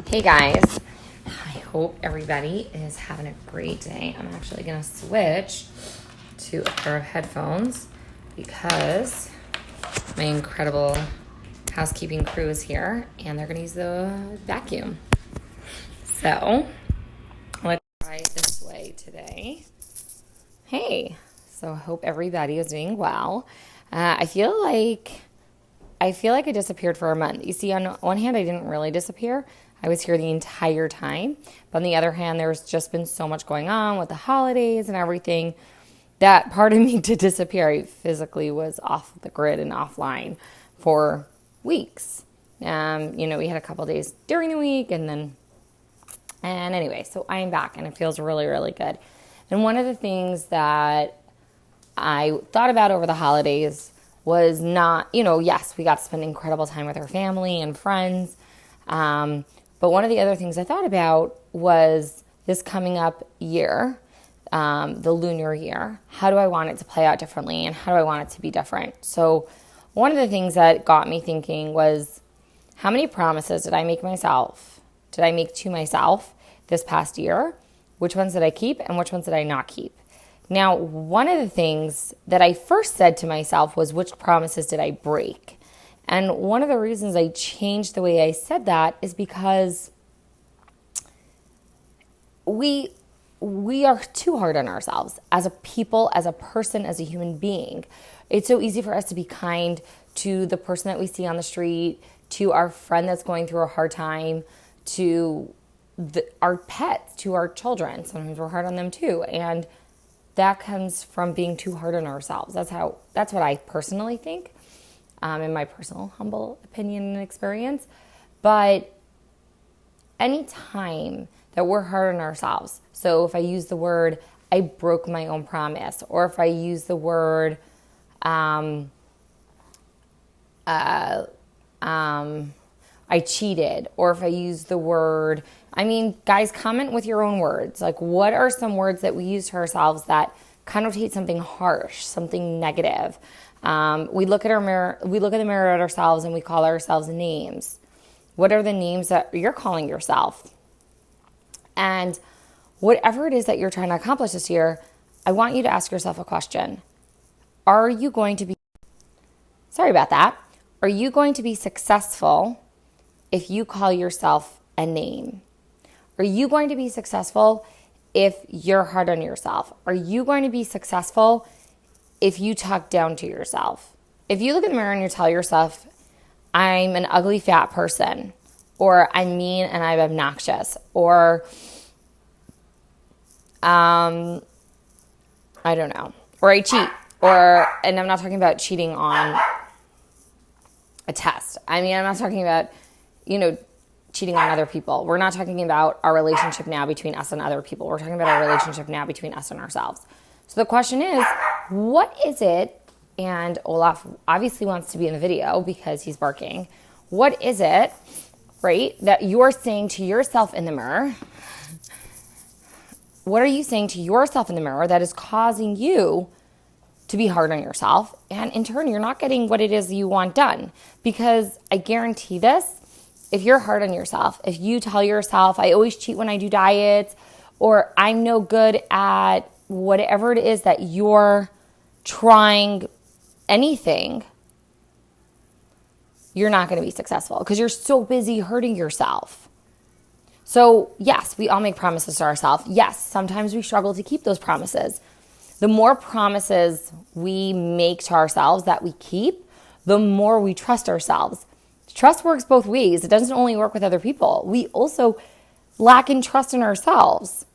Hey guys, I hope everybody is having a great day. I'm actually going to switch to a pair of headphones because my incredible housekeeping crew is here and they're going to use the vacuum. So let's try it this way today. Hey, so I hope everybody is doing well. I feel like I disappeared for a month. You see, on one hand, I didn't really disappear. I was here the entire time. But on the other hand, there's just been so much going on with the holidays and everything that part of me did disappear. I physically was off the grid and offline for weeks. We had a couple days during the week and anyway, so I am back and it feels really, really good. And one of the things that I thought about over the holidays was not, yes, we got to spend incredible time with our family and friends. But one of the other things I thought about was this coming up year, the lunar year. How do I want it to play out differently and how do I want it to be different? So one of the things that got me thinking was, how many promises did I make to myself this past year? Which ones did I keep and which ones did I not keep? Now, one of the things that I first said to myself was, which promises did I break? And one of the reasons I changed the way I said that is because we are too hard on ourselves as a people, as a person, as a human being. It's so easy for us to be kind to the person that we see on the street, to our friend that's going through a hard time, to our pets, to our children. Sometimes we're hard on them too. And that comes from being too hard on ourselves. That's what I personally think, in my personal humble opinion and experience. But any time that we're hard on ourselves, so if I use the word, I broke my own promise, or if I use the word, I cheated, or if I use the word, guys, comment with your own words. Like, what are some words that we use to ourselves that connotate something harsh, something negative? We look at the mirror at ourselves and we call ourselves names. What are the names that you're calling yourself? And whatever it is that you're trying to accomplish this year, I want you to ask yourself a question. Are you going to be successful if you call yourself a name? Are you going to be successful if you're hard on yourself? Are you going to be successful if you talk down to yourself? If you look in the mirror and you tell yourself, I'm an ugly fat person, or I'm mean and I'm obnoxious, or I don't know, or I cheat, and I'm not talking about cheating on a test. I'm not talking about, cheating on other people. We're not talking about our relationship now between us and other people. We're talking about our relationship now between us and ourselves. So the question is, what is it? And Olaf obviously wants to be in the video because he's barking. What is it, right, that you're saying to yourself in the mirror? What are you saying to yourself in the mirror that is causing you to be hard on yourself? And in turn, you're not getting what it is you want done. Because I guarantee this, if you're hard on yourself, if you tell yourself, I always cheat when I do diets, or I'm no good at whatever it is that you're trying anything, you're not going to be successful because you're so busy hurting yourself. So yes, we all make promises to ourselves. Yes, sometimes we struggle to keep those promises. The more promises we make to ourselves that we keep, the more we trust ourselves. Trust works both ways. It doesn't only work with other people. We also lack in trust in ourselves.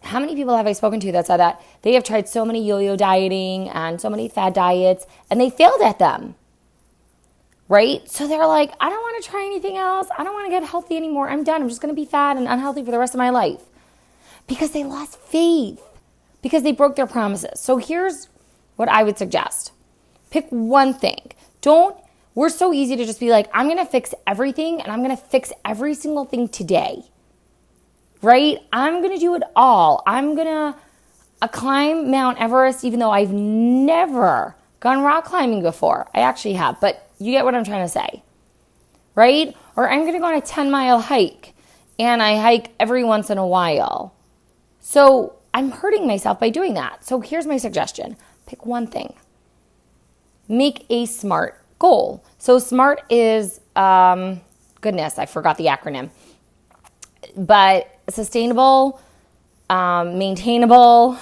How many people have I spoken to that said that they have tried so many yo-yo dieting and so many fad diets and they failed at them, right? So they're like, I don't want to try anything else. I don't want to get healthy anymore. I'm done. I'm just going to be fat and unhealthy for the rest of my life because they lost faith, because they broke their promises. So here's what I would suggest. Pick one thing. We're so easy to just be like, I'm going to fix everything and I'm going to fix every single thing today, right? I'm going to do it all. I'm going to climb Mount Everest, even though I've never gone rock climbing before. I actually have, but you get what I'm trying to say, right? Or I'm going to go on a 10-mile hike and I hike every once in a while. So I'm hurting myself by doing that. So here's my suggestion. Pick one thing. Make a SMART goal. So SMART is, goodness, I forgot the acronym. But sustainable, maintainable,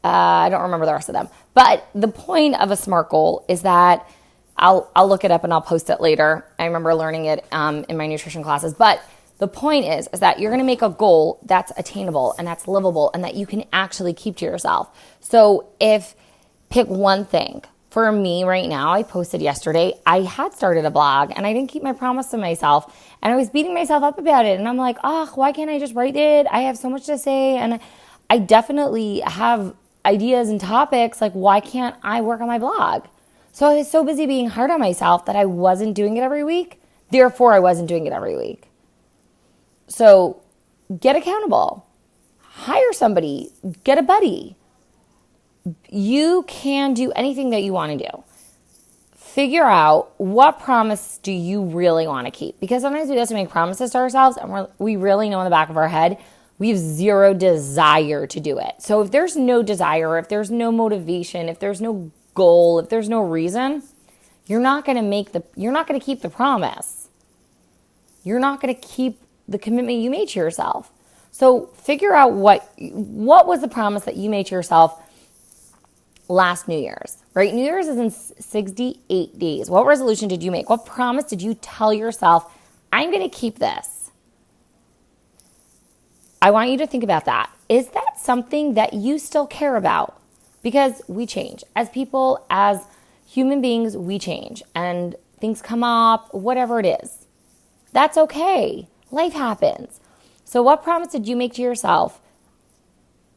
I don't remember the rest of them. But the point of a SMART goal is that I'll look it up and I'll post it later. I remember learning it in my nutrition classes. But the point is that you're going to make a goal that's attainable and that's livable and that you can actually keep to yourself. So pick one thing. For me right now, I posted yesterday, I had started a blog and I didn't keep my promise to myself. And I was beating myself up about it. And I'm like, why can't I just write it? I have so much to say. And I definitely have ideas and topics. Like, why can't I work on my blog? So I was so busy being hard on myself that I wasn't doing it every week. Therefore, I wasn't doing it every week. So get accountable. Hire somebody. Get a buddy. You can do anything that you want to do. Figure out what promise do you really want to keep. Because sometimes we just make promises to ourselves and we really know in the back of our head we have zero desire to do it. So if there's no desire, if there's no motivation, if there's no goal, if there's no reason, you're not going to keep the promise. You're not going to keep the commitment you made to yourself. So figure out what was the promise that you made to yourself last New Year's, right? New Year's is in 68 days. What resolution did you make? What promise did you tell yourself, I'm going to keep this? I want you to think about that. Is that something that you still care about? Because we change. As people, as human beings, we change. And things come up, whatever it is. That's okay. Life happens. So what promise did you make to yourself?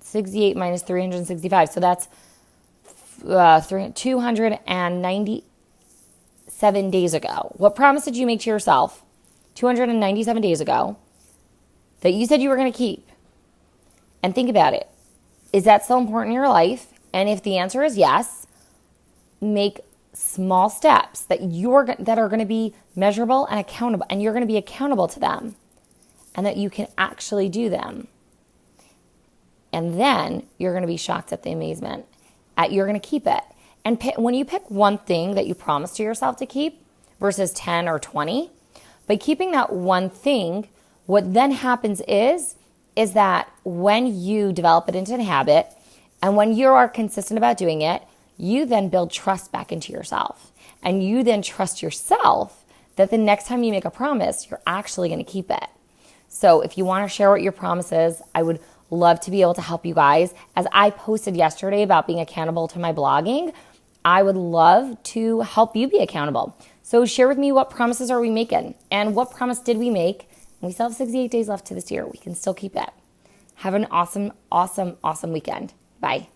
68 minus 365. So that's 297 days ago. What promise did you make to yourself 297 days ago that you said you were going to keep? And think about it. Is that still important in your life? And if the answer is yes, make small steps that are going to be measurable and accountable, and you're going to be accountable to them, and that you can actually do them. And then you're going to be shocked at the amazement. You're going to keep it. And when you pick one thing that you promise to yourself to keep versus 10 or 20, by keeping that one thing, what then happens is that when you develop it into a habit and when you are consistent about doing it, you then build trust back into yourself. And you then trust yourself that the next time you make a promise, you're actually going to keep it. So if you want to share what your promise is, I would love to be able to help you guys. As I posted yesterday about being accountable to my blogging, I would love to help you be accountable. So share with me, what promises are we making? And what promise did we make? And we still have 68 days left to this year. We can still keep it. Have an awesome, awesome, awesome weekend. Bye.